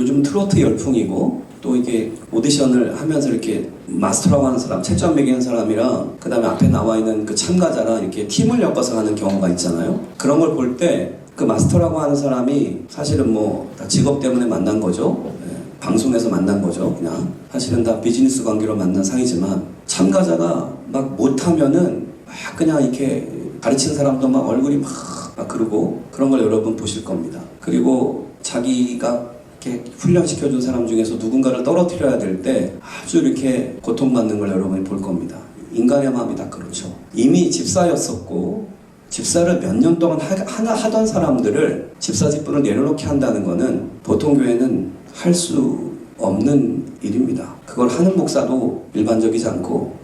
요즘 트로트 열풍이고 또 이게 오디션을 하면서 이렇게 마스터라고 하는 사람, 채점 매기는 사람이랑 그 다음에 앞에 나와 있는 그 참가자랑 이렇게 팀을 엮어서 하는 경우가 있잖아요. 그런 걸 볼 때 그 마스터라고 하는 사람이 사실은 뭐 다 직업 때문에 만난 거죠. 방송에서 만난 거죠. 그냥 사실은 다 비즈니스 관계로 만난 사이지만 참가자가 막 못하면은 막 그냥 이렇게 가르치는 사람도 막 얼굴이 막 그러고 그런 걸 여러분 보실 겁니다. 그리고 자기가 이렇게 훈련시켜준 사람 중에서 누군가를 떨어뜨려야 될 때 아주 이렇게 고통받는 걸 여러분이 볼 겁니다. 인간의 마음이 다 그렇죠. 이미 집사였었고 집사를 몇 년 동안 하던 사람들을 집사 직분을 내려놓게 한다는 거는 보통 교회는 할 수 없는 일입니다. 그걸 하는 목사도 일반적이지 않고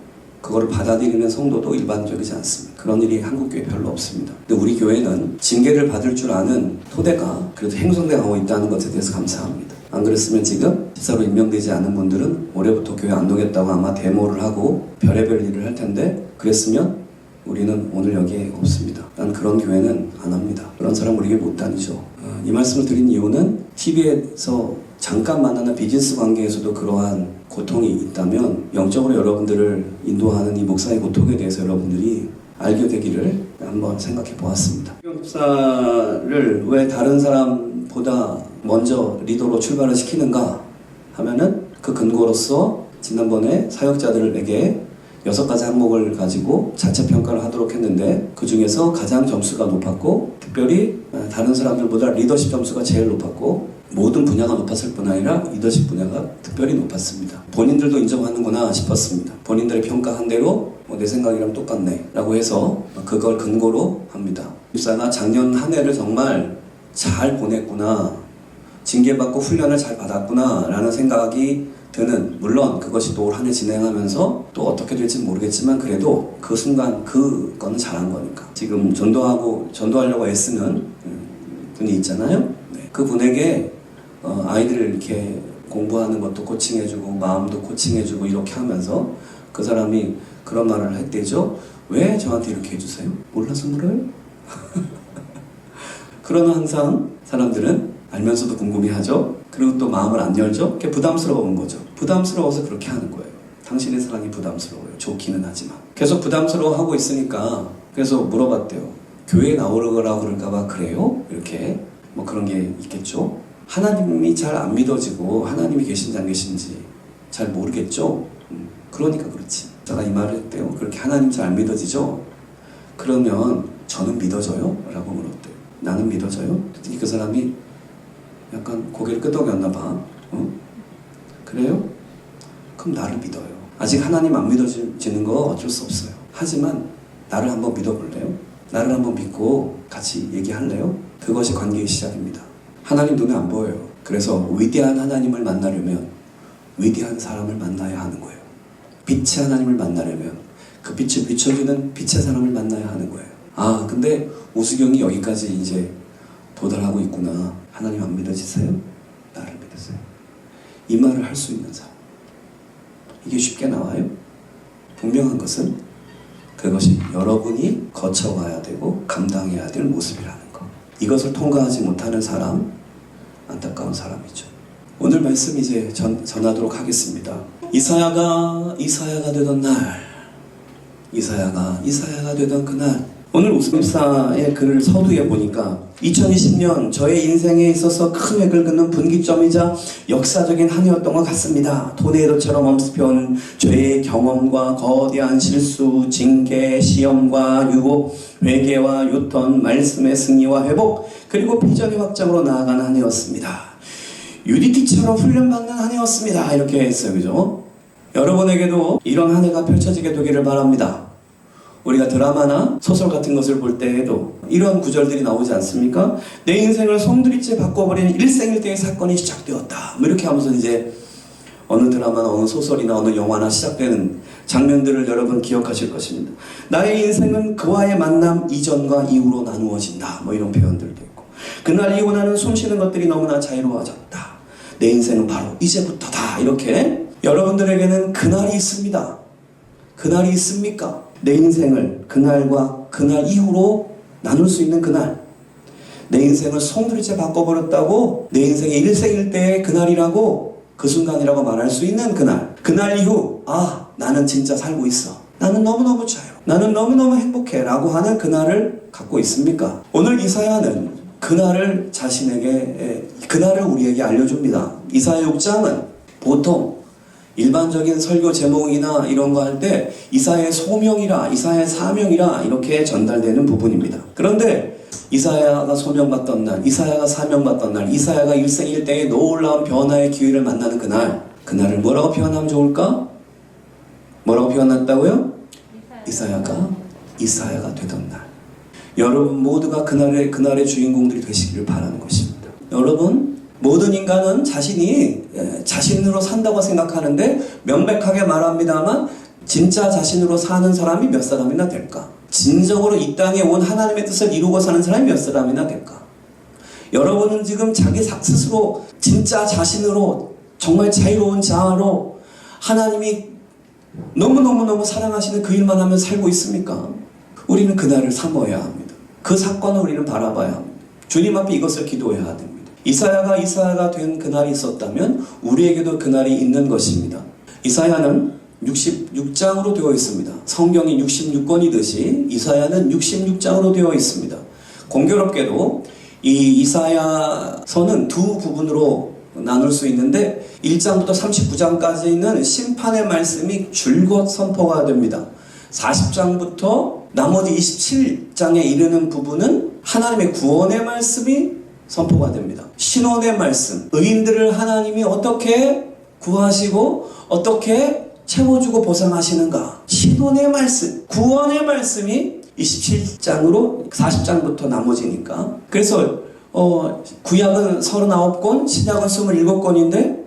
그거를 받아들이는 성도도 일반적이지 않습니다. 그런 일이 한국교회에 별로 없습니다. 근데 우리 교회는 징계를 받을 줄 아는 토대가 그래도 행성돼가고 있다는 것에 대해서 감사합니다. 안 그랬으면 지금 집사로 임명되지 않은 분들은 올해부터 교회 안 오겠다고 아마 데모를 하고 별의별 일을 할 텐데 그랬으면 우리는 오늘 여기에 없습니다. 난 그런 교회는 안 합니다. 그런 사람 우리에게 못 다니죠. 이 말씀을 드린 이유는 TV에서 잠깐 만나는 비즈니스 관계에서도 그러한 고통이 있다면 영적으로 여러분들을 인도하는 이 목사의 고통에 대해서 여러분들이 알게 되기를 한번 생각해 보았습니다. 목사를 왜 다른 사람보다 먼저 리더로 출발을 시키는가 하면은 그 근거로서 지난번에 사역자들에게 6가지 항목을 가지고 자체 평가를 하도록 했는데 그 중에서 가장 점수가 높았고 특별히 다른 사람들보다 리더십 점수가 제일 높았고 모든 분야가 높았을 뿐 아니라 리더십 분야가 특별히 높았습니다. 본인들도 인정하는구나 싶었습니다. 본인들이 평가한 대로 내 생각이랑 똑같네 라고 해서 그걸 근거로 합니다. 집사가 작년 한 해를 정말 잘 보냈구나, 징계받고 훈련을 잘 받았구나 라는 생각이 드는, 물론 그것이 또 올 한 해 진행하면서 또 어떻게 될지 모르겠지만 그래도 그 순간 그거는 잘한 거니까. 지금 전도하려고 애쓰는 분이 있잖아요. 네. 그 분에게 아이들을 이렇게 공부하는 것도 코칭해주고 마음도 코칭해주고 이렇게 하면서 그 사람이 그런 말을 했대죠. 왜 저한테 이렇게 해주세요? 몰라서 물어요? 그러나 항상 사람들은 알면서도 궁금해하죠. 그리고 또 마음을 안 열죠. 그게 부담스러운 거죠. 부담스러워서 그렇게 하는 거예요. 당신의 사랑이 부담스러워요. 좋기는 하지만. 계속 부담스러워하고 있으니까 그래서 물어봤대요. 교회에 나오라고 그럴까봐 그래요? 이렇게 뭐 그런 게 있겠죠. 하나님이 잘 안 믿어지고 하나님이 계신지 안 계신지 잘 모르겠죠. 그러니까 그렇지. 제가 이 말을 했대요. 그렇게 하나님 잘 안 믿어지죠? 그러면 저는 믿어져요? 라고 물었대요. 나는 믿어져요? 그랬더니 그 사람이 약간 고개를 끄덕였나 봐. 그래요? 그럼 나를 믿어요. 아직 하나님 안 믿어지는 거 어쩔 수 없어요. 하지만 나를 한번 믿어볼래요? 나를 한번 믿고 같이 얘기할래요? 그것이 관계의 시작입니다. 하나님 눈에 안 보여요. 그래서 위대한 하나님을 만나려면 위대한 사람을 만나야 하는 거예요. 빛의 하나님을 만나려면 그 빛을 비춰주는 빛의 사람을 만나야 하는 거예요. 아, 근데 우수경이 여기까지 이제 도달하고 있구나. 하나님 안 믿어지세요? 나를 믿으세요. 이 말을 할 수 있는 사람. 이게 쉽게 나와요? 분명한 것은 그것이 여러분이 거쳐가야 되고 감당해야 될 모습이라는 것. 이것을 통과하지 못하는 사람, 안타까운 사람이죠. 오늘 말씀 이제 전하도록 하겠습니다. 이사야가 되던 날, 이사야가 되던 그날. 오늘 우스집사의 글을 서두에 보니까 2020년 저의 인생에 있어서 큰 획을 긋는 분기점이자 역사적인 한 해였던 것 같습니다. 토네이도처럼 엄습해온 죄의 경험과 거대한 실수, 징계, 시험과 유혹, 회개와 유턴, 말씀의 승리와 회복, 그리고 비전의 확장으로 나아가는 한 해였습니다. UDT처럼 훈련받는 한 해였습니다. 이렇게 했어요. 그죠? 여러분에게도 이런 한 해가 펼쳐지게 되기를 바랍니다. 우리가 드라마나 소설 같은 것을 볼 때에도 이런 구절들이 나오지 않습니까? 내 인생을 송두리째 바꿔버리는 일생일대의 사건이 시작되었다. 뭐 이렇게 하면서 이제 어느 드라마나 어느 소설이나 어느 영화나 시작되는 장면들을 여러분 기억하실 것입니다. 나의 인생은 그와의 만남 이전과 이후로 나누어진다. 뭐 이런 표현들도 있고, 그날 이후 나는 숨쉬는 것들이 너무나 자유로워졌다. 내 인생은 바로 이제부터다. 이렇게 여러분들에게는 그날이 있습니다. 그날이 있습니까? 내 인생을 그날과 그날 이후로 나눌 수 있는 그날. 내 인생을 송두리째 바꿔버렸다고, 내 인생의 일생일대의 그날이라고, 그 순간이라고 말할 수 있는 그날. 그날 이후 나는 진짜 살고 있어. 나는 너무너무 자유. 나는 너무너무 행복해 라고 하는 그날을 갖고 있습니까? 오늘 이사야는 그날을 그날을 우리에게 알려줍니다. 이사야 6장은 보통 일반적인 설교 제목이나 이런 거 할 때 이사야의 소명이라, 이사야의 사명이라 이렇게 전달되는 부분입니다. 그런데 이사야가 소명받던 날, 이사야가 사명받던 날, 이사야가 일생일대의 놀라운 변화의 기회를 만나는 그날을 뭐라고 표현하면 좋을까? 뭐라고 표현했다고요? 이사야가 되던 날. 여러분 모두가 그날의 주인공들이 되시기를 바라는 것입니다. 여러분, 모든 인간은 자신으로 산다고 생각하는데 명백하게 말합니다만 진짜 자신으로 사는 사람이 몇 사람이나 될까? 진정으로 이 땅에 온 하나님의 뜻을 이루고 사는 사람이 몇 사람이나 될까? 여러분은 지금 자기 스스로 진짜 자신으로 정말 자유로운 자아로 하나님이 너무너무 사랑하시는 그 일만 하면 살고 있습니까? 우리는 그날을 사모해야 합니다. 그 사건을 우리는 바라봐야 합니다. 주님 앞에 이것을 기도해야 됩니다. 이사야가 된 그날이 있었다면 우리에게도 그날이 있는 것입니다. 이사야는 66장으로 되어 있습니다. 성경이 66권이듯이 이사야는 66장으로 되어 있습니다. 공교롭게도 이 이사야서는 두 부분으로 나눌 수 있는데 1장부터 39장까지는 심판의 말씀이 줄곧 선포가 됩니다. 40장부터 나머지 27장에 이르는 부분은 하나님의 구원의 말씀이 선포가 됩니다. 신원의 말씀, 의인들을 하나님이 어떻게 구하시고 어떻게 채워주고 보상하시는가, 신원의 말씀, 구원의 말씀이 27장으로 40장부터 나머지니까. 그래서 구약은 39권, 신약은 27권인데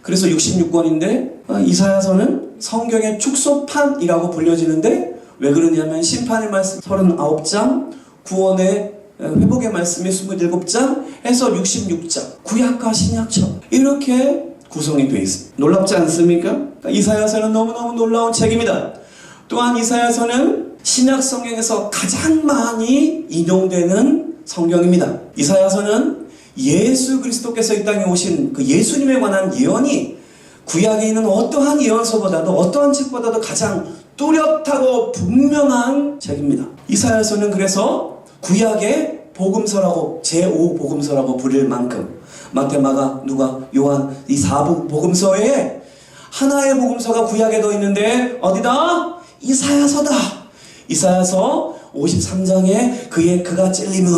그래서 66권인데 이사야서는 성경의 축소판이라고 불려지는데 왜 그러냐면 심판의 말씀 39장, 구원의 회복의 말씀이 27장 해서 66장, 구약과 신약처럼 이렇게 구성이 되어 있습니다. 놀랍지 않습니까? 이사야서는 너무너무 놀라운 책입니다. 또한 이사야서는 신약 성경에서 가장 많이 인용되는 성경입니다. 이사야서는 예수 그리스도께서 이 땅에 오신 그 예수님에 관한 예언이 구약에 있는 어떠한 예언서보다도 어떠한 책보다도 가장 뚜렷하고 분명한 책입니다. 이사야서는 그래서 구약의 복음서라고, 제5복음서라고 부를 만큼 마태, 마가, 누가, 요한 이 4부 복음서에 하나의 복음서가 구약에 더 있는데 어디다? 이사야서다. 이사야서 53장에 그가 찔림은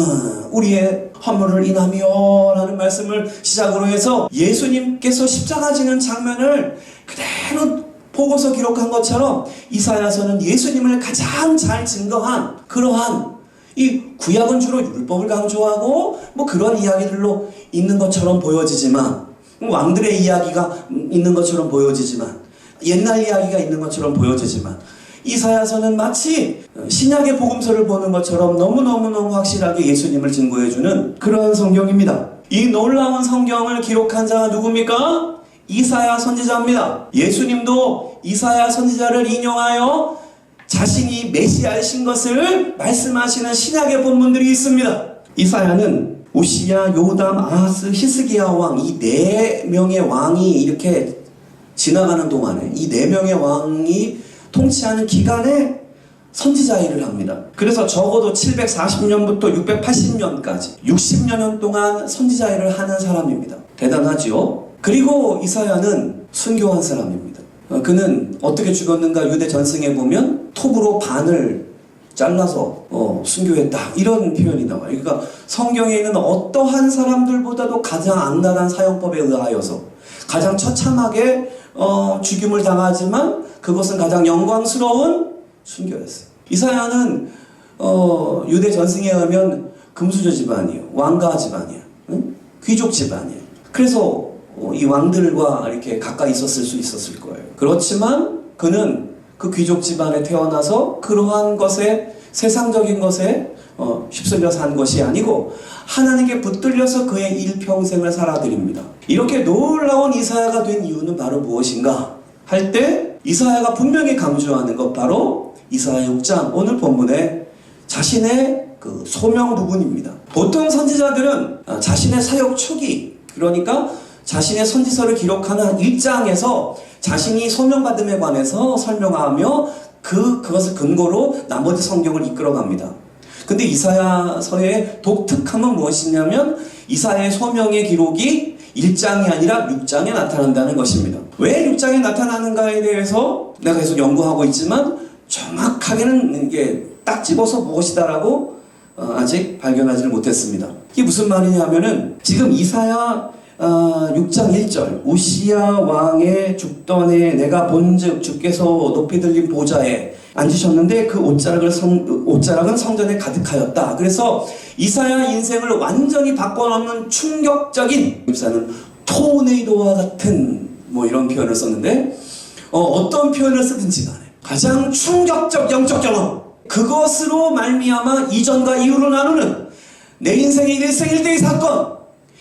우리의 허물을 인하며 라는 말씀을 시작으로 해서 예수님께서 십자가 지는 장면을 그대로 보고서 기록한 것처럼 이사야서는 예수님을 가장 잘 증거한 그러한, 이 구약은 주로 율법을 강조하고 뭐 그런 이야기들로 있는 것처럼 보여지지만, 왕들의 이야기가 있는 것처럼 보여지지만, 옛날 이야기가 있는 것처럼 보여지지만, 이사야서는 마치 신약의 복음서를 보는 것처럼 너무너무 확실하게 예수님을 증거해주는 그런 성경입니다. 이 놀라운 성경을 기록한 자가 누굽니까? 이사야 선지자입니다. 예수님도 이사야 선지자를 인용하여 자신이 메시아이신 것을 말씀하시는 신약의 본문들이 있습니다. 이사야는 우시야, 요담, 아하스, 히스기야 왕, 이 4명의 왕이 이렇게 지나가는 동안에 이 4명의 왕이 통치하는 기간에 선지자 일을 합니다. 그래서 적어도 740년부터 680년까지 60년 동안 선지자 일을 하는 사람입니다. 대단하지요? 그리고 이사야는 순교한 사람입니다. 그는 어떻게 죽었는가? 유대 전승에 보면 톱으로 반을 잘라서 순교했다, 이런 표현이 나와요. 그러니까 성경에 있는 어떠한 사람들보다도 가장 악랄한 사형법에 의하여서 가장 처참하게 죽임을 당하지만 그것은 가장 영광스러운 순교였어요. 이사야는 유대 전승에 의하면 금수저 집안이에요. 왕가 집안이에요. 응? 귀족 집안이에요. 그래서 이 왕들과 이렇게 가까이 있었을 수 있었을 거예요. 그렇지만 그는 그 귀족 집안에 태어나서 그러한 것에, 세상적인 것에 휩쓸려 산 것이 아니고 하나님께 붙들려서 그의 일평생을 살아드립니다. 이렇게 놀라운 이사야가 된 이유는 바로 무엇인가 할 때 이사야가 분명히 강조하는 것, 바로 이사야 6장 오늘 본문에 자신의 그 소명 부분입니다. 보통 선지자들은 자신의 사역 초기, 그러니까 자신의 선지서를 기록하는 1장에서 자신이 소명받음에 관해서 설명하며 그것을 근거로 나머지 성경을 이끌어갑니다. 근데 이사야서의 독특함은 무엇이냐면 이사야의 소명의 기록이 1장이 아니라 6장에 나타난다는 것입니다. 왜 6장에 나타나는가에 대해서 내가 계속 연구하고 있지만 정확하게는 이게 딱 집어서 무엇이다라고 아직 발견하지를 못했습니다. 이게 무슨 말이냐면은 지금 이사야 6장 1절 우시야 왕의 죽던 해 내가 본즉 주께서 높이 들린 보좌에 앉으셨는데 그 옷자락은 성전에 가득하였다. 그래서 이사야 인생을 완전히 바꿔놓는 충격적인, 입사는 토네이도와 같은 뭐 이런 표현을 썼는데 어떤 표현을 쓰든지 간에 가장 충격적 영적 경험, 그것으로 말미암아 이전과 이후로 나누는 내 인생의 일생일대의 사건,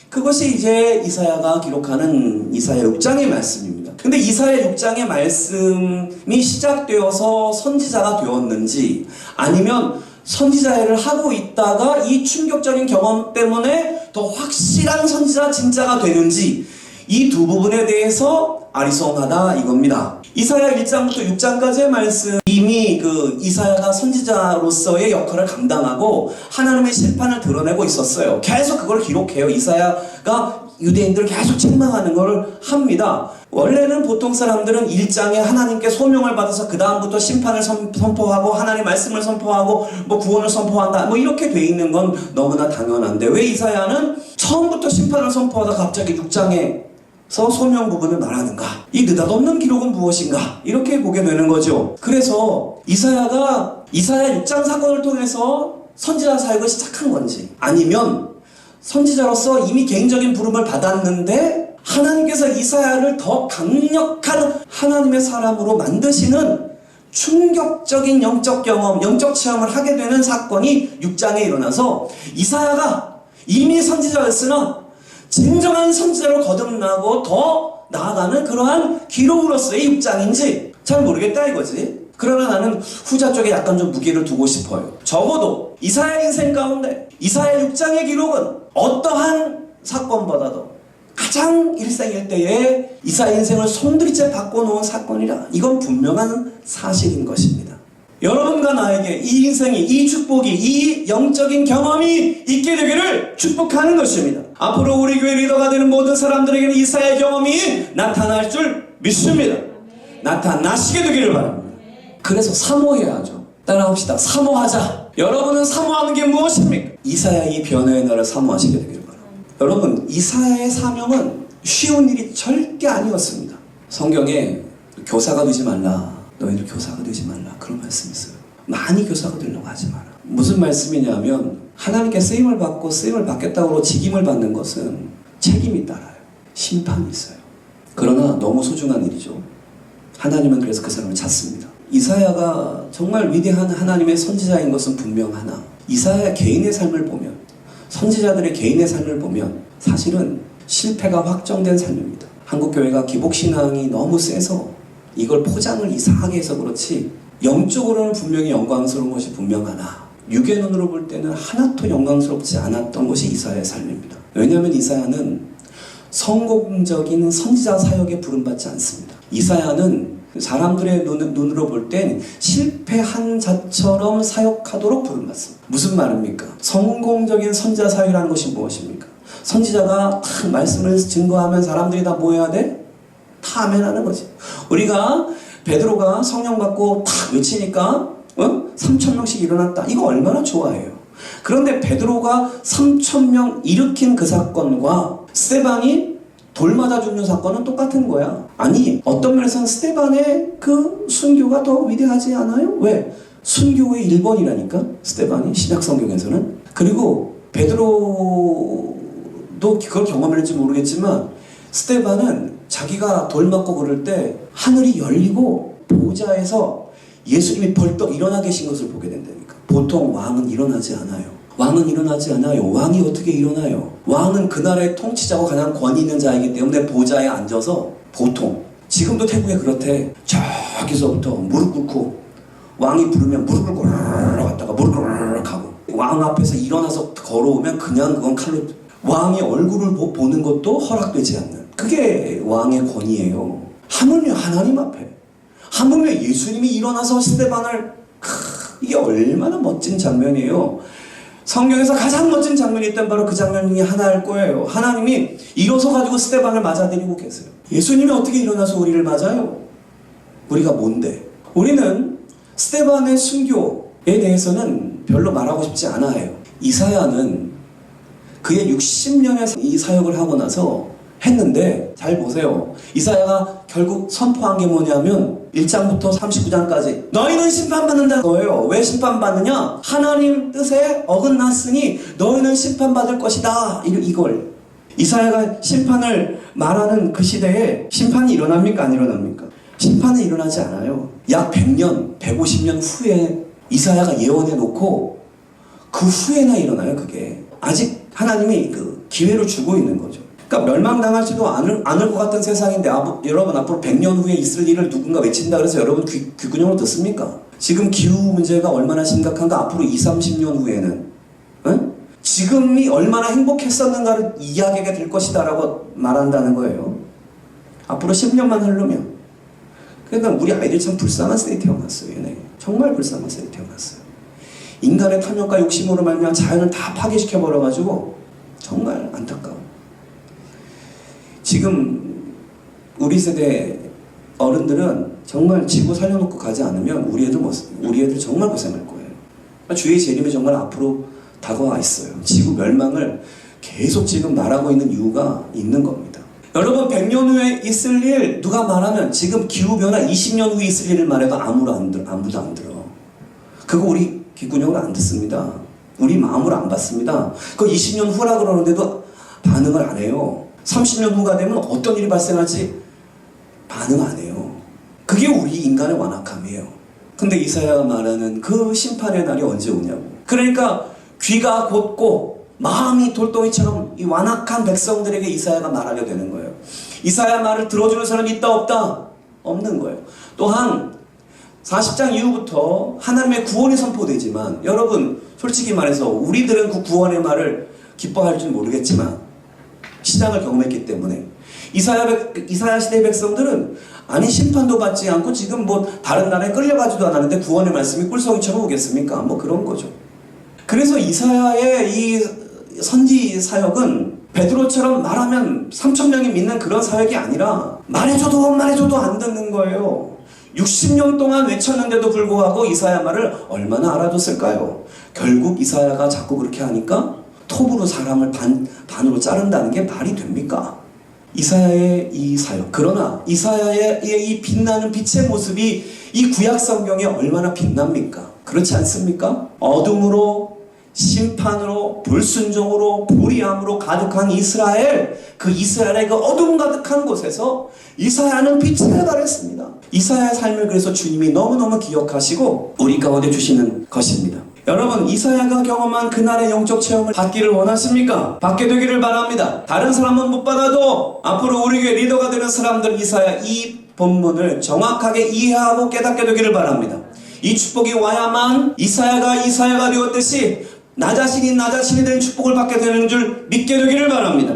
그것이 이제 이사야가 기록하는 이사야 6장의 말씀입니다. 근데 이사야 6장의 말씀이 시작되어서 선지자가 되었는지, 아니면 선지자 일을 하고 있다가 이 충격적인 경험 때문에 더 확실한 선지자 진짜가 되는지, 이 두 부분에 대해서 아리송하다 이겁니다. 이사야 1장부터 6장까지의 말씀, 이미 그 이사야가 선지자로서의 역할을 감당하고 하나님의 심판을 드러내고 있었어요. 계속 그걸 기록해요. 이사야가 유대인들을 계속 책망하는 걸 합니다. 원래는 보통 사람들은 1장에 하나님께 소명을 받아서 그 다음부터 심판을 선포하고 하나님의 말씀을 선포하고 뭐 구원을 선포한다 뭐 이렇게 돼 있는 건 너무나 당연한데, 왜 이사야는 처음부터 심판을 선포하다 갑자기 6장에 소명 부분을 말하는가? 이 느닷없는 기록은 무엇인가? 이렇게 보게 되는 거죠. 그래서 이사야가 이사야 6장 사건을 통해서 선지자 사역을 시작한 건지, 아니면 선지자로서 이미 개인적인 부름을 받았는데 하나님께서 이사야를 더 강력한 하나님의 사람으로 만드시는 충격적인 영적 경험, 영적 체험을 하게 되는 사건이 6장에 일어나서 이사야가 이미 선지자였으나 진정한 선지자로 거듭나고 더 나아가는 그러한 기록으로서의 6장인지 잘 모르겠다 이거지. 그러나 나는 후자 쪽에 약간 좀 무게를 두고 싶어요. 적어도 이사야 인생 가운데 이사야 6장의 기록은 어떠한 사건보다도 가장 일생일대에 이사야 인생을 손들이째 바꿔놓은 사건이라, 이건 분명한 사실인 것입니다. 여러분과 나에게 이 인생이, 이 축복이, 이 영적인 경험이 있게 되기를 축복하는 것입니다. 앞으로 우리 교회 리더가 되는 모든 사람들에게는 이사야의 경험이 나타날 줄 믿습니다. 나타나시게 되기를 바랍니다. 그래서 사모해야죠. 따라합시다. 사모하자. 여러분은 사모하는 게 무엇입니까? 이사야의 변화의 날을 사모하시게 되기를 바랍니다. 여러분, 이사야의 사명은 쉬운 일이 절대 아니었습니다. 성경에 교사가 되지 말라, 너희들 교사가 되지 말라, 그런 말씀이 있어요. 많이 교사가 되려고 하지 마라. 무슨 말씀이냐면 하나님께 쓰임을 받고 쓰임을 받겠다고 직임을 받는 것은 책임이 따라요. 심판이 있어요. 그러나 너무 소중한 일이죠. 하나님은 그래서 그 사람을 찾습니다. 이사야가 정말 위대한 하나님의 선지자인 것은 분명하나, 이사야 개인의 삶을 보면, 선지자들의 개인의 삶을 보면 사실은 실패가 확정된 삶입니다. 한국교회가 기복신앙이 너무 세서 이걸 포장을 이상하게 해서 그렇지, 영적으로는 분명히 영광스러운 것이 분명하나 육의 눈으로 볼 때는 하나도 영광스럽지 않았던 것이 이사야의 삶입니다. 왜냐하면 이사야는 성공적인 선지자 사역에 부름받지 않습니다. 이사야는 사람들의 눈으로 볼 땐 실패한 자처럼 사역하도록 부름받습니다. 무슨 말입니까? 성공적인 선지자 사역이라는 것이 무엇입니까? 선지자가 딱 말씀을 증거하면 사람들이 다 뭐 해야 돼? 다 아멘하는 거지. 우리가 베드로가 성령 받고 탁 외치니까 3,000명씩 일어났다. 이거 얼마나 좋아해요. 그런데 베드로가 3,000명 일으킨 그 사건과 스데반이 돌 맞아 죽는 사건은 똑같은 거야. 아니, 어떤 면에서는 스데반의 그 순교가 더 위대하지 않아요? 왜? 순교의 1번이라니까 스데반이, 신약 성경에서는. 그리고 베드로도 그걸 경험했는지 모르겠지만 스데반은 자기가 돌 맞고 그럴 때 하늘이 열리고 보좌에서 예수님이 벌떡 일어나 계신 것을 보게 된다니까. 보통 왕은 일어나지 않아요. 왕은 일어나지 않아요. 왕이 어떻게 일어나요? 왕은 그 나라의 통치자고 가장 권위 있는 자이기 때문에 보좌에 앉아서, 보통 지금도 태국에 그렇대. 저기서부터 무릎 꿇고 왕이 부르면 무릎 꿇고 갔다가 무릎 꿇고 하고, 왕 앞에서 일어나서 걸어오면 그냥 그건 칼로 왕의 얼굴을 보는 것도 허락되지 않는 그게 왕의 권위예요. 하물며 하나님 앞에 하물며 예수님이 일어나서 스데반을 이게 얼마나 멋진 장면이에요. 성경에서 가장 멋진 장면이 있다면 바로 그 장면 중에 하나일 거예요. 하나님이 일어서 가지고 스데반을 맞아들이고 계세요. 예수님이 어떻게 일어나서 우리를 맞아요? 우리가 뭔데? 우리는 스데반의 순교에 대해서는 별로 말하고 싶지 않아요. 이사야는 그의 60년의 이 사역을 하고 나서 했는데 잘 보세요. 이사야가 결국 선포한 게 뭐냐면 1장부터 39장까지 너희는 심판받는다는 거예요. 왜 심판받느냐? 하나님 뜻에 어긋났으니 너희는 심판받을 것이다. 이걸 이사야가 심판을 말하는 그 시대에 심판이 일어납니까? 안 일어납니까? 심판은 일어나지 않아요. 약 100년, 150년 후에 이사야가 예언해 놓고 그 후에나 일어나요. 그게 아직 하나님이 그 기회를 주고 있는 거죠. 그러니까 멸망당할지도 않을 것 같은 세상인데 여러분 앞으로 100년 후에 있을 일을 누군가 외친다 그래서 여러분 귓구녕으로 듣습니까? 지금 기후 문제가 얼마나 심각한가 앞으로 20-30년 후에는 응? 지금이 얼마나 행복했었는가를 이야기하게 될 것이다 라고 말한다는 거예요. 앞으로 10년만 흐르면. 그러니까 우리 아이들 참 불쌍한 세대에 태어났어요. 얘네. 정말 불쌍한 세대에 태어났어요. 인간의 탐욕과 욕심으로 말미암아 자연을 다 파괴시켜 버려가지고 정말 안타까워. 지금 우리 세대 어른들은 정말 지구 살려놓고 가지 않으면 우리 애들 정말 고생할 거예요. 주의 재림이 정말 앞으로 다가와 있어요. 지구 멸망을 계속 지금 말하고 있는 이유가 있는 겁니다. 여러분 100년 후에 있을 일 누가 말하면 지금 기후변화 20년 후에 있을 일을 말해도 아무도 안 들어. 그거 우리 귓구녕으로 안 듣습니다. 우리 마음으로 안 받습니다. 그거 20년 후라 그러는데도 반응을 안 해요. 30년 후가 되면 어떤 일이 발생할지 반응 안 해요. 그게 우리 인간의 완악함이에요. 근데 이사야가 말하는 그 심판의 날이 언제 오냐고. 그러니까 귀가 곧고 마음이 돌덩이처럼 이 완악한 백성들에게 이사야가 말하게 되는 거예요. 이사야 말을 들어주는 사람이 있다 없다? 없는 거예요. 또한 40장 이후부터 하나님의 구원이 선포되지만 여러분 솔직히 말해서 우리들은 그 구원의 말을 기뻐할 줄 모르겠지만 시장을 경험했기 때문에 이사야 시대 백성들은 아니 심판도 받지 않고 지금 뭐 다른 나라에 끌려가지도 않았는데 구원의 말씀이 꿀성이처럼 오겠습니까? 뭐 그런 거죠. 그래서 이사야의 이 선지 사역은 베드로처럼 말하면 3,000명이 믿는 그런 사역이 아니라 말해줘도 안 듣는 거예요. 60년 동안 외쳤는데도 불구하고 이사야 말을 얼마나 알아줬을까요? 결국 이사야가 자꾸 그렇게 하니까 톱으로 사람을 반으로 자른다는 게 말이 됩니까? 이사야의 이 사역. 그러나 이사야의 이 빛나는 빛의 모습이 이 구약 성경에 얼마나 빛납니까? 그렇지 않습니까? 어둠으로 심판으로 불순종으로 불의함으로 가득한 이스라엘, 그 이스라엘의 그 어둠 가득한 곳에서 이사야는 빛을 발했습니다. 이사야의 삶을 그래서 주님이 너무너무 기억하시고 우리 가운데 주시는 것입니다. 여러분 이사야가 경험한 그날의 영적 체험을 받기를 원하십니까? 받게 되기를 바랍니다. 다른 사람은 못 받아도 앞으로 우리 교회 리더가 되는 사람들 이사야 이 본문을 정확하게 이해하고 깨닫게 되기를 바랍니다. 이 축복이 와야만 이사야가 되었듯이 나 자신이 된 축복을 받게 되는 줄 믿게 되기를 바랍니다.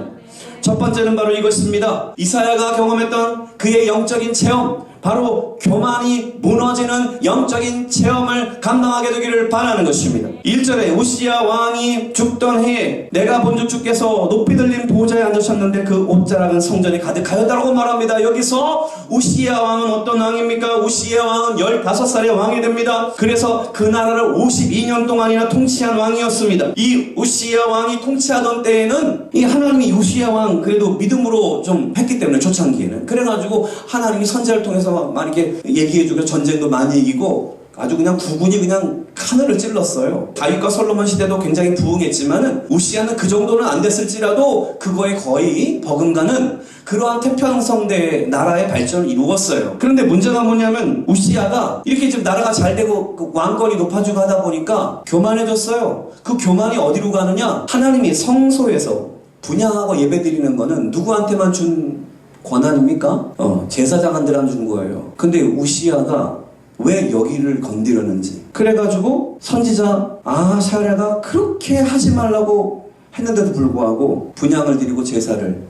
첫 번째는 바로 이것입니다. 이사야가 경험했던 그의 영적인 체험, 바로 교만이 무너지는 영적인 체험을 감당하게 되기를 바라는 것입니다. 1절에 우시야 왕이 죽던 해에 내가 본즉 주께서 높이 들린 보좌에 앉으셨는데 그 옷자락은 성전에 가득하였다고 말합니다. 여기서 우시야 왕은 어떤 왕입니까? 우시야 왕은 15살의 왕이 됩니다. 그래서 그 나라를 52년 동안이나 통치한 왕이었습니다. 이 우시야 왕이 통치하던 때에는 이 하나님이 우시야 왕 그래도 믿음으로 좀 했기 때문에 초창기에는 그래가지고 하나님이 선지자를 통해서 막 이렇게 얘기해주고 전쟁도 많이 이기고 아주 그냥 국군이 그냥 하늘을 찔렀어요. 다윗과 솔로몬 시대도 굉장히 부흥했지만은 우시야는 그 정도는 안 됐을지라도 그거에 거의 버금가는 그러한 태평성대 나라의 발전을 이루었어요. 그런데 문제가 뭐냐면 우시야가 이렇게 지금 나라가 잘 되고 그 왕권이 높아지고 하다 보니까 교만해졌어요. 그 교만이 어디로 가느냐? 하나님이 성소에서 분향하고 예배드리는 거는 누구한테만 준 권한입니까? 제사장한테만 준 거예요. 근데 우시야가 왜 여기를 건드렸는지. 그래가지고 선지자 아하샤랴가 그렇게 하지 말라고 했는데도 불구하고 분향을 드리고 제사를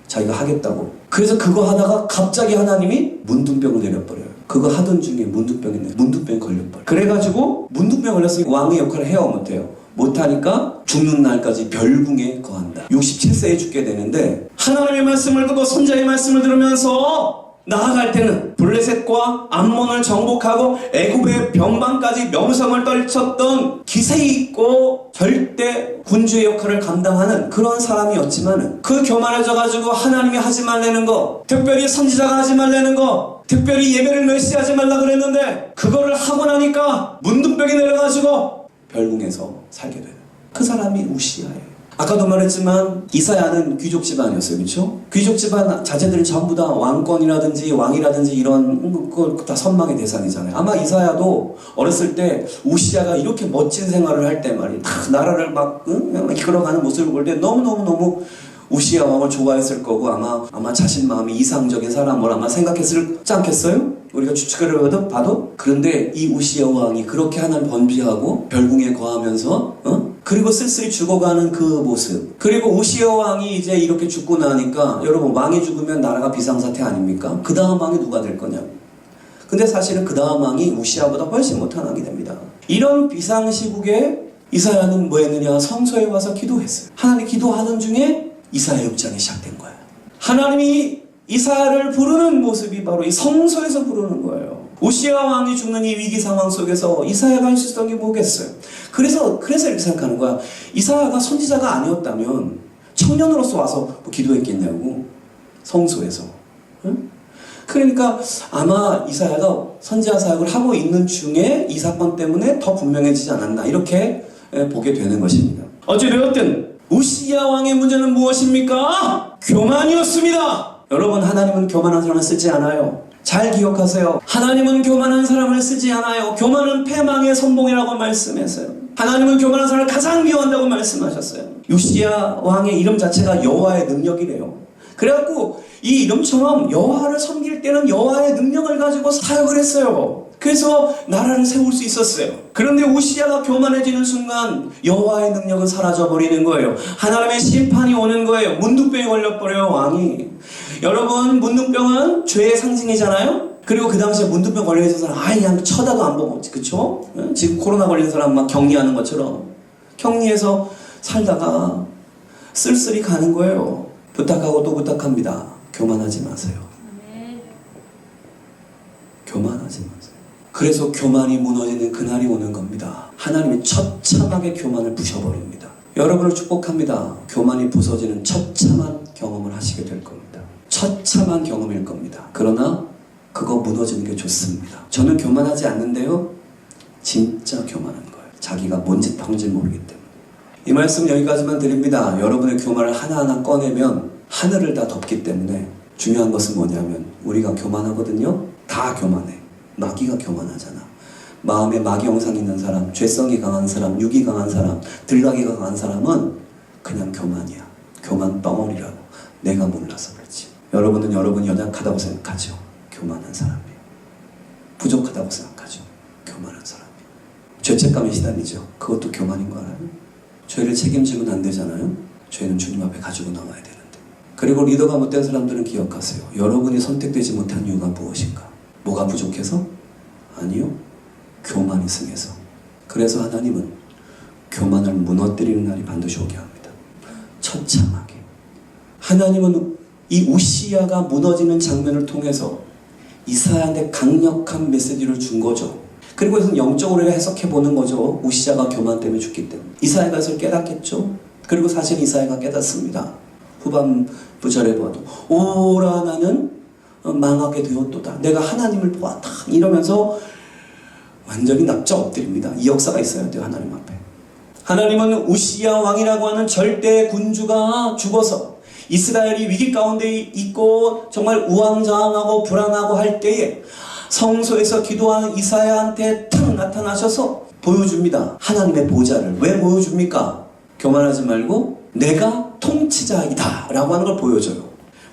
자기가 하겠다고. 그래서 그거 하다가 갑자기 하나님이 문둥병을 내려버려요. 그거 하던 중에 문둥병이 걸려버려요. 그래가지고 문둥병 걸렸으니 왕의 역할을 해야 못해요. 못하니까 죽는 날까지 별궁에 거한다. 67세에 죽게 되는데 하나님의 말씀을 듣고 선지자의 말씀을 들으면서 나아갈 때는 블레셋과 암몬을 정복하고 애굽의 변방까지 명성을 떨쳤던 기세 있고 절대 군주의 역할을 감당하는 그런 사람이었지만 그 교만해져가지고 하나님이 하지 말라는 거, 특별히 선지자가 하지 말라는 거, 특별히 예배를 멸시하지 말라 그랬는데 그거를 하고 나니까 문둥병이 내려가지고 별궁에서 살게 돼요. 그 사람이 우시야예요. 아까도 말했지만 이사야는 귀족 집안이었어요. 그렇죠? 귀족 집안 자제들이 전부 다 왕권이라든지 왕이라든지 이런 거 다 선망의 대상이잖아요. 아마 이사야도 어렸을 때 우시야가 이렇게 멋진 생활을 할 때 말이에요. 다 나라를 막 이끌어가는 모습을 볼 때 너무너무 우시야 왕을 좋아했을 거고 아마 자신 마음이 이상적인 사람을 아마 생각했지 않겠어요? 우리가 추측을 봐도. 그런데 이 우시야 왕이 그렇게 하나님 번비하고 별궁에 거하면서 그리고 쓸쓸히 죽어가는 그 모습. 그리고 우시야 왕이 이제 이렇게 죽고 나니까 여러분 왕이 죽으면 나라가 비상사태 아닙니까? 그 다음 왕이 누가 될 거냐? 근데 사실은 그 다음 왕이 우시야보다 훨씬 못한 왕이 됩니다. 이런 비상시국에 이사야는 뭐 했느냐? 성소에 와서 기도했어요. 하나님 기도하는 중에 이사야 6장이 시작된 거예요. 하나님이 이사야를 부르는 모습이 바로 이 성소에서 부르는 거예요. 우시야 왕이 죽는 이 위기 상황 속에서 이사야가 할 수 있었던 게 뭐겠어요? 그래서 이렇게 생각하는 거야. 이사야가 선지자가 아니었다면 청년으로서 와서 뭐 기도했겠냐고. 성소에서. 응? 그러니까 아마 이사야가 선지자 사역을 하고 있는 중에 이 사건 때문에 더 분명해지지 않았나 이렇게 보게 되는 것입니다. 어찌되었든 우시야 왕의 문제는 무엇입니까? 교만이었습니다. 여러분, 하나님은 교만한 사람을 쓰지 않아요. 잘 기억하세요. 하나님은 교만한 사람을 쓰지 않아요. 교만은 패망의 선봉이라고 말씀했어요. 하나님은 교만한 사람을 가장 미워한다고 말씀하셨어요. 우시야 왕의 이름 자체가 여호와의 능력이래요. 그래갖고 이 이름처럼 여호와를 섬길 때는 여호와의 능력을 가지고 사역을 했어요. 그래서 나라를 세울 수 있었어요. 그런데 우시야가 교만해지는 순간 여호와의 능력은 사라져버리는 거예요. 하나님의 심판이 오는 거예요. 문둥병이 걸려버려요, 왕이. 여러분, 문둥병은 죄의 상징이잖아요. 그리고 그 당시에 문둥병 걸려 있는 사람 그냥 쳐다도 안 보고, 그쵸? 지금 코로나 걸린 사람 막 격리하는 것처럼 격리해서 살다가 쓸쓸히 가는 거예요. 부탁하고 또 부탁합니다. 교만하지 마세요. 교만하지 마세요. 그래서 교만이 무너지는 그날이 오는 겁니다. 하나님이 처참하게 교만을 부셔버립니다. 여러분을 축복합니다. 교만이 부서지는 처참한 경험을 하시게 될 겁니다. 처참한 경험일 겁니다. 그러나 그거 무너지는 게 좋습니다. 저는 교만하지 않는데요. 진짜 교만한 거예요. 자기가 뭔 짓 하는지 모르기 때문에. 이 말씀 여기까지만 드립니다. 여러분의 교만을 하나하나 꺼내면 하늘을 다 덮기 때문에 중요한 것은 뭐냐면 우리가 교만하거든요. 다 교만해. 마귀가 교만하잖아. 마음에 마귀 영상이 있는 사람, 죄성이 강한 사람, 육이 강한 사람, 들락이가 강한 사람은 그냥 교만이야. 교만 덩어리라고. 내가 몰라서 그렇지. 여러분은 여러분이 연약하다고 생각하죠. 교만한 사람이에요. 부족하다고 생각하죠. 교만한 사람이에요. 죄책감에 시달리죠. 그것도 교만인 거 알아요? 죄를 책임지면 안 되잖아요. 죄는 주님 앞에 가지고 나와야 되는데. 그리고 리더가 못된 사람들은 기억하세요. 여러분이 선택되지 못한 이유가 무엇인가? 뭐가 부족해서? 아니요. 교만이 승해서. 그래서 하나님은 교만을 무너뜨리는 날이 반드시 오게 합니다. 처참하게. 하나님은 이 우시야가 무너지는 장면을 통해서 이사야한테 강력한 메시지를 준 거죠. 그리고 그래서 영적으로 해석해 보는 거죠. 우시야가 교만 때문에 죽기 때문에. 이사야가 그것을 깨닫겠죠. 그리고 사실 이사야가 깨닫습니다. 후반부 절에 봐도 오라 나는 망하게 되었도다. 내가 하나님을 보았다. 이러면서 완전히 납작 엎드립니다. 이 역사가 있어야 돼요. 하나님 앞에. 하나님은 우시야 왕이라고 하는 절대 군주가 죽어서 이스라엘이 위기 가운데 있고 정말 우왕좌왕하고 불안하고 할 때에 성소에서 기도하는 이사야한테 탁 나타나셔서 보여줍니다. 하나님의 보좌를. 왜 보여줍니까? 교만하지 말고 내가 통치자이다 라고 하는 걸 보여줘요.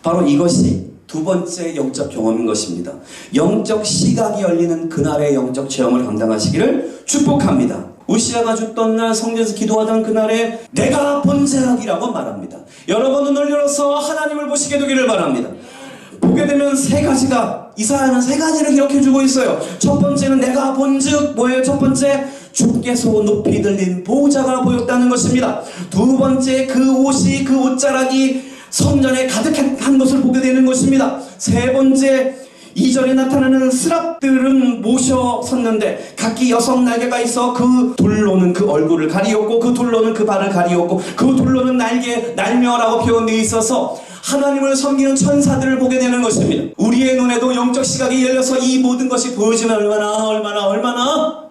바로 이것이 두 번째 영적 경험인 것입니다. 영적 시각이 열리는 그날의 영적 체험을 감당하시기를 축복합니다. 우시아가 죽던 날 성전에서 기도하던 그날에 내가 번제하기라고 말합니다. 여러분 눈을 열어서 하나님을 보시게 되기를 바랍니다. 보게 되면 세 가지가, 이사야는 세 가지를 기록해주고 있어요. 첫 번째는 내가 본즉 뭐예요? 첫 번째, 주께서 높이 들린 보좌가 보였다는 것입니다. 두 번째, 그 옷이, 그 옷자락이 성전에 가득한 것을 보게 되는 것입니다. 세 번째, 2절에 나타나는 스랍들은 모셔 섰는데 각기 6날개가 있어 그 둘로는 그 얼굴을 가리었고 그 둘로는 그 발을 가리었고 그 둘로는 날며라고 표현되어 있어서 하나님을 섬기는 천사들을 보게 되는 것입니다. 우리의 눈에도 영적 시각이 열려서 이 모든 것이 보여지면 얼마나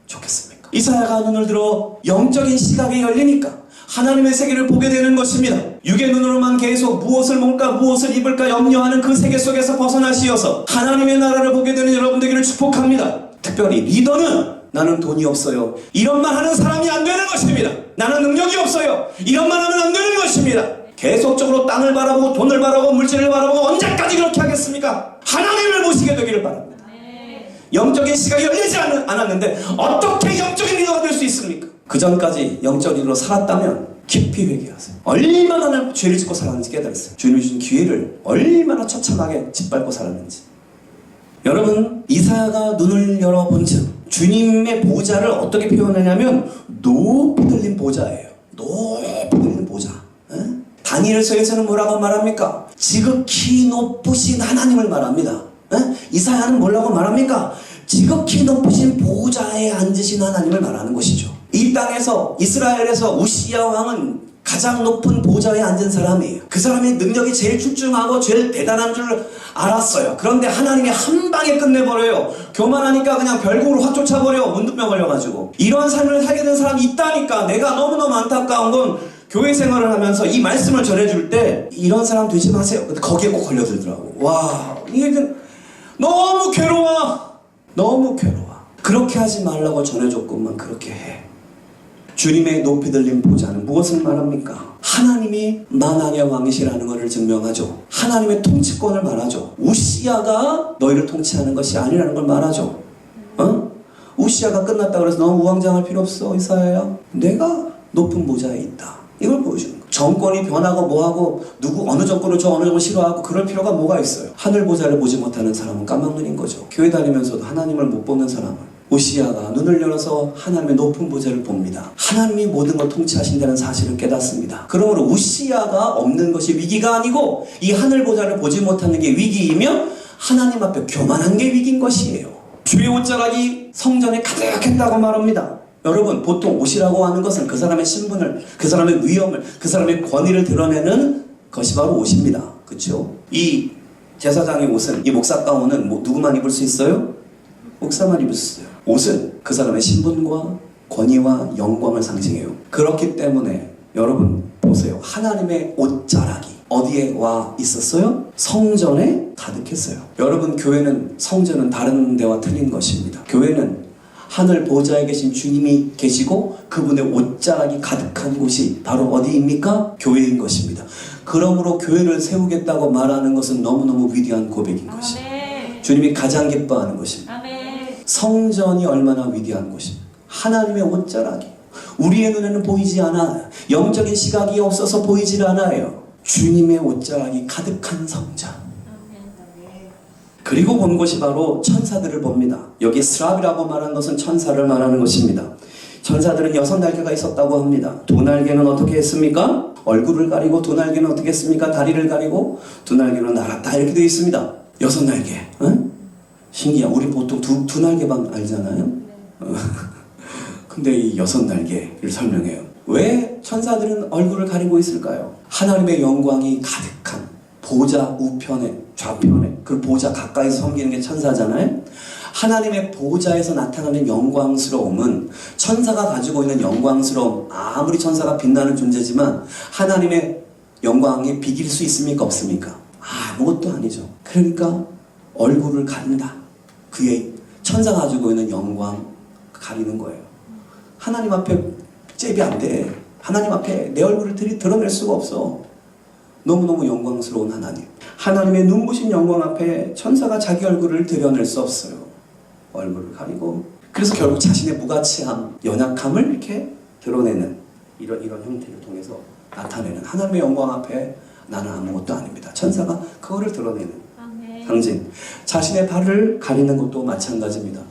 좋겠습니까? 이사야가 눈을 들어 영적인 시각이 열리니까 하나님의 세계를 보게 되는 것입니다. 육의 눈으로만 계속 무엇을 먹을까 무엇을 입을까 염려하는 그 세계 속에서 벗어나시어서 하나님의 나라를 보게 되는 여러분 되기를 축복합니다. 특별히 리더는 나는 돈이 없어요, 이런 말 하는 사람이 안 되는 것입니다. 나는 능력이 없어요, 이런 말 하면 안 되는 것입니다. 계속적으로 땅을 바라보고 돈을 바라보고 물질을 바라보고 언제까지 그렇게 하겠습니까? 하나님을 보시게 되기를 바랍니다. 영적인 시각이 열리지 않았는데 어떻게 영적인 리더가 될 수 있습니까? 그 전까지 영적 리더로 살았다면 깊이 회개하세요. 얼마나 죄를 짓고 살았는지 깨달았어요. 주님이 주신 기회를 얼마나 처참하게 짓밟고 살았는지. 여러분, 이사야가 눈을 열어본즉 주님의 보좌를 어떻게 표현하냐면 높이 들린 보좌예요. 높이 들린 보좌. 다니엘서에서는 뭐라고 말합니까? 지극히 높으신 하나님을 말합니다. 이사야는 뭐라고 말합니까? 지극히 높으신 보좌에 앉으신 하나님을 말하는 것이죠. 이 땅에서 이스라엘에서 우시야 왕은 가장 높은 보좌에 앉은 사람이에요. 그 사람의 능력이 제일 출중하고 제일 대단한 줄 알았어요. 그런데 하나님이 한 방에 끝내버려요. 교만하니까 그냥 별국으로 확 쫓아버려. 문둥병 걸려가지고. 이러한 삶을 살게 된 사람이 있다니까. 내가 너무너무 안타까운 건 교회 생활을 하면서 이 말씀을 전해줄 때 이런 사람 되지 마세요. 근데 거기에 꼭 걸려들더라고. 와, 이게 너무 괴로워. 너무 괴로워. 그렇게 하지 말라고 전해줬건만 그렇게 해. 주님의 높이 들린 보좌는 무엇을 말합니까? 하나님이 만왕의 왕이시라는 것을 증명하죠. 하나님의 통치권을 말하죠. 우시야가 너희를 통치하는 것이 아니라는 걸 말하죠. 우시야가 끝났다고 해서 너무 우왕좌왕할 필요 없어. 이사야야, 내가 높은 보좌에 있다. 이걸 보여주는 거예요. 정권이 변하고 뭐하고 누구 어느 정권을 저 어느 정권 싫어하고 그럴 필요가 뭐가 있어요. 하늘 보좌를 보지 못하는 사람은 까막눈인 거죠. 교회 다니면서도 하나님을 못 보는 사람은. 우시야가 눈을 열어서 하나님의 높은 보좌를 봅니다. 하나님이 모든 걸 통치하신다는 사실을 깨닫습니다. 그러므로 우시야가 없는 것이 위기가 아니고 이 하늘 보좌를 보지 못하는 게 위기이며 하나님 앞에 교만한 게 위기인 것이에요. 주의 옷자락이 성전에 가득했다고 말합니다. 여러분, 보통 옷이라고 하는 것은 그 사람의 신분을, 그 사람의 위엄을, 그 사람의 권위를 드러내는 것이 바로 옷입니다. 그렇죠? 이 제사장의 옷은, 이 목사 가운은 누구만 입을 수 있어요? 목사만 입을 수 있어요. 옷은 그 사람의 신분과 권위와 영광을 상징해요. 그렇기 때문에 여러분 보세요. 하나님의 옷자락이 어디에 와 있었어요? 성전에 가득했어요. 여러분, 교회는, 성전은 다른 데와 틀린 것입니다. 교회는 하늘 보좌에 계신 주님이 계시고 그분의 옷자락이 가득한 곳이 바로 어디입니까? 교회인 것입니다. 그러므로 교회를 세우겠다고 말하는 것은 너무너무 위대한 고백인 것입니다. 주님이 가장 기뻐하는 것입니다. 성전이 얼마나 위대한 곳입니다. 하나님의 옷자락이 우리의 눈에는 보이지 않아요. 영적인 시각이 없어서 보이질 않아요. 주님의 옷자락이 가득한 성전. 그리고 본 것이 바로 천사들을 봅니다. 여기 스랍이라고 말한 것은 천사를 말하는 것입니다. 천사들은 6날개가 있었다고 합니다. 2날개는 어떻게 했습니까? 얼굴을 가리고, 2날개는 어떻게 했습니까? 다리를 가리고, 2날개는 날았다. 이렇게 되어 있습니다. 6날개. 응? 신기해. 우리 보통 두 날개만 알잖아요. 근데 이 6날개를 설명해요. 왜 천사들은 얼굴을 가리고 있을까요? 하나님의 영광이 가득한 보좌 우편에, 좌편에, 그 보좌 가까이서 섬기는 게 천사잖아요. 하나님의 보좌에서 나타나는 영광스러움은 천사가 가지고 있는 영광스러움, 아무리 천사가 빛나는 존재지만 하나님의 영광에 비길 수 있습니까? 없습니까? 아무것도 아니죠. 그러니까 얼굴을 가린다. 그의 천사가 가지고 있는 영광 가리는 거예요. 하나님 앞에 잽이 안 돼. 하나님 앞에 내 얼굴을 드러낼 수가 없어. 너무너무 영광스러운 하나님. 하나님의 눈부신 영광 앞에 천사가 자기 얼굴을 드러낼 수 없어요. 얼굴을 가리고. 그래서 결국 자신의 무가치함, 연약함을 이렇게 드러내는 이런 형태를 통해서 나타내는 하나님의 영광 앞에 나는 아무것도 아닙니다. 천사가 그거를 드러내는 상징. 자신의 발을 가리는 것도 마찬가지입니다.